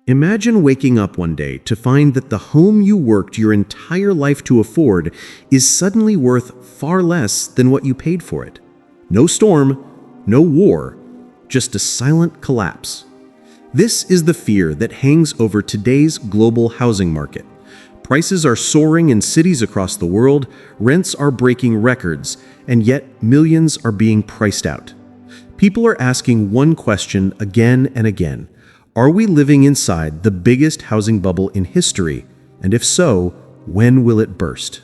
Imagine waking up one day to find that the home you worked your entire life to afford is suddenly worth far less than what you paid for it. No storm, no war, just a silent collapse. This is the fear that hangs over today's global housing market. Prices are soaring in cities across the world, rents are breaking records, and yet millions are being priced out. People are asking one question again and again. Are we living inside the biggest housing bubble in history? And if so, when will it burst?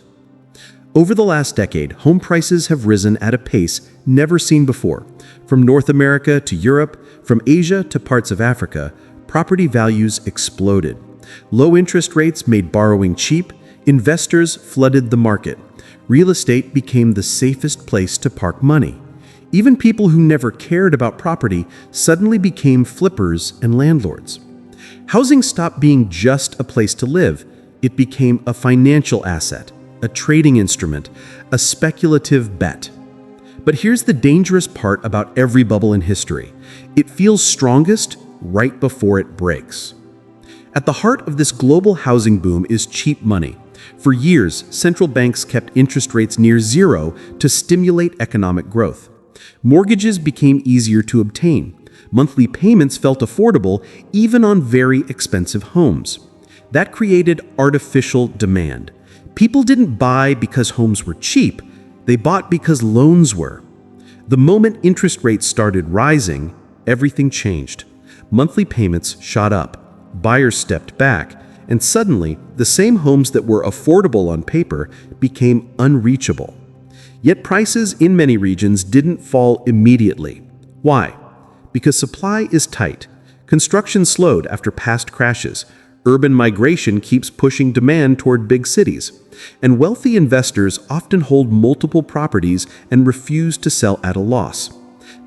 Over the last decade, home prices have risen at a pace never seen before. From North America to Europe, from Asia to parts of Africa, property values exploded. Low interest rates made borrowing cheap, investors flooded the market. Real estate became the safest place to park money. Even people who never cared about property suddenly became flippers and landlords. Housing stopped being just a place to live. It became a financial asset, a trading instrument, a speculative bet. But here's the dangerous part about every bubble in history. It feels strongest right before it breaks. At the heart of this global housing boom is cheap money. For years, central banks kept interest rates near zero to stimulate economic growth. Mortgages became easier to obtain. Monthly payments felt affordable even on very expensive homes. That created artificial demand. People didn't buy because homes were cheap, they bought because loans were. The moment interest rates started rising, everything changed. Monthly payments shot up, buyers stepped back, and suddenly the same homes that were affordable on paper became unreachable. Yet prices in many regions didn't fall immediately. Why? Because supply is tight. Construction slowed after past crashes. Urban migration keeps pushing demand toward big cities. And wealthy investors often hold multiple properties and refuse to sell at a loss.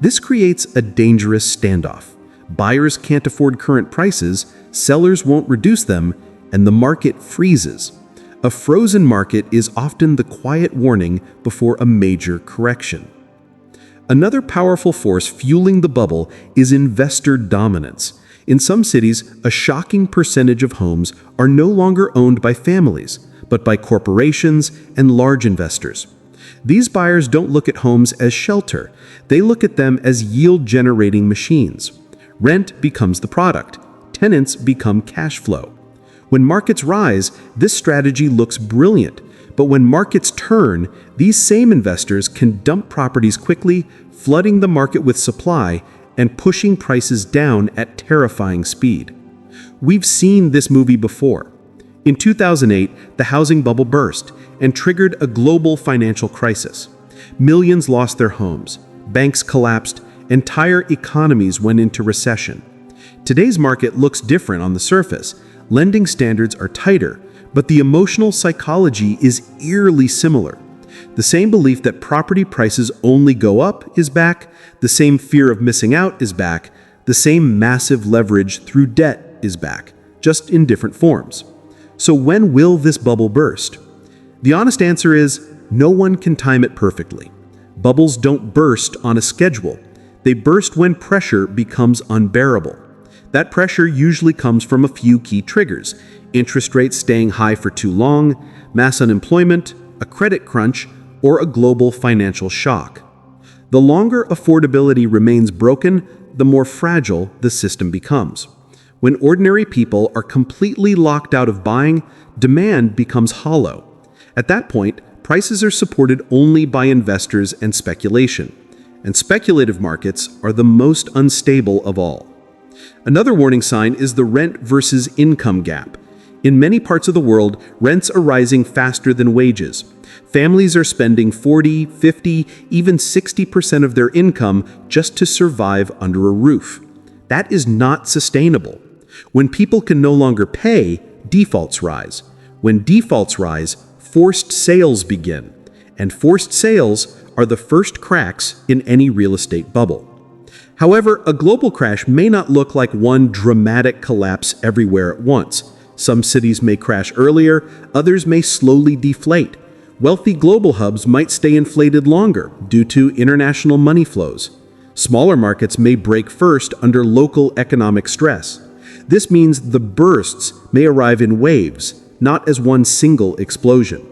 This creates a dangerous standoff. Buyers can't afford current prices, sellers won't reduce them, and the market freezes. A frozen market is often the quiet warning before a major correction. Another powerful force fueling the bubble is investor dominance. In some cities, a shocking percentage of homes are no longer owned by families, but by corporations and large investors. These buyers don't look at homes as shelter. They look at them as yield-generating machines. Rent becomes the product. Tenants become cash flow. When markets rise, this strategy looks brilliant, but when markets turn, these same investors can dump properties quickly, flooding the market with supply and pushing prices down at terrifying speed. We've seen this movie before. In 2008, the housing bubble burst and triggered a global financial crisis. Millions lost their homes, banks collapsed, entire economies went into recession. Today's market looks different on the surface. Lending standards are tighter, but the emotional psychology is eerily similar. The same belief that property prices only go up is back, the same fear of missing out is back, the same massive leverage through debt is back, just in different forms. So when will this bubble burst? The honest answer is, no one can time it perfectly. Bubbles don't burst on a schedule. They burst when pressure becomes unbearable. That pressure usually comes from a few key triggers: interest rates staying high for too long, mass unemployment, a credit crunch, or a global financial shock. The longer affordability remains broken, the more fragile the system becomes. When ordinary people are completely locked out of buying, demand becomes hollow. At that point, prices are supported only by investors and speculation. And speculative markets are the most unstable of all. Another warning sign is the rent versus income gap. In many parts of the world, rents are rising faster than wages. Families are spending 40, 50, even 60% of their income just to survive under a roof. That is not sustainable. When people can no longer pay, defaults rise. When defaults rise, forced sales begin. And forced sales are the first cracks in any real estate bubble. However, a global crash may not look like one dramatic collapse everywhere at once. Some cities may crash earlier, others may slowly deflate. Wealthy global hubs might stay inflated longer due to international money flows. Smaller markets may break first under local economic stress. This means the bursts may arrive in waves, not as one single explosion.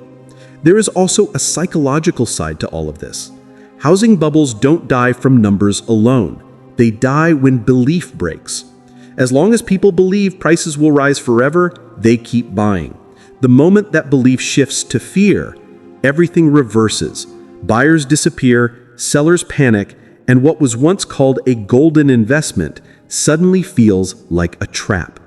There is also a psychological side to all of this. Housing bubbles don't die from numbers alone. They die when belief breaks. As long as people believe prices will rise forever, they keep buying. The moment that belief shifts to fear, everything reverses. Buyers disappear, sellers panic, and what was once called a golden investment suddenly feels like a trap.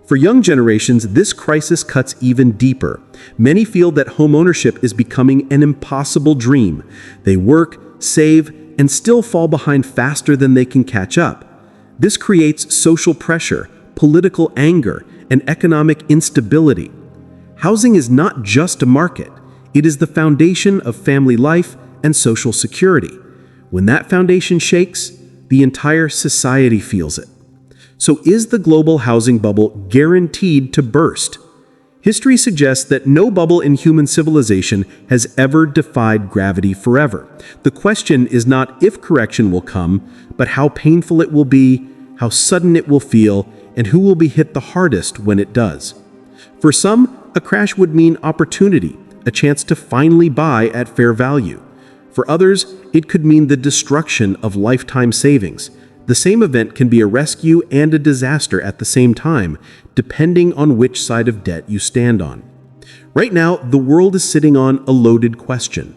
For young generations, this crisis cuts even deeper. Many feel that homeownership is becoming an impossible dream. They work, save, and still fall behind faster than they can catch up. This creates social pressure, political anger, and economic instability. Housing is not just a market. It is the foundation of family life and social security. When that foundation shakes, the entire society feels it. So is the global housing bubble guaranteed to burst? History suggests that no bubble in human civilization has ever defied gravity forever. The question is not if correction will come, but how painful it will be, how sudden it will feel, and who will be hit the hardest when it does. For some, a crash would mean opportunity, a chance to finally buy at fair value. For others, it could mean the destruction of lifetime savings. The same event can be a rescue and a disaster at the same time, depending on which side of debt you stand on. Right now, the world is sitting on a loaded question.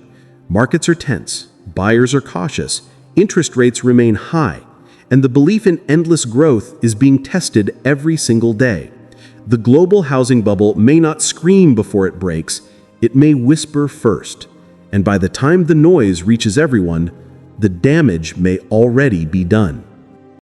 Markets are tense, buyers are cautious, interest rates remain high, and the belief in endless growth is being tested every single day. The global housing bubble may not scream before it breaks, it may whisper first. And by the time the noise reaches everyone, the damage may already be done.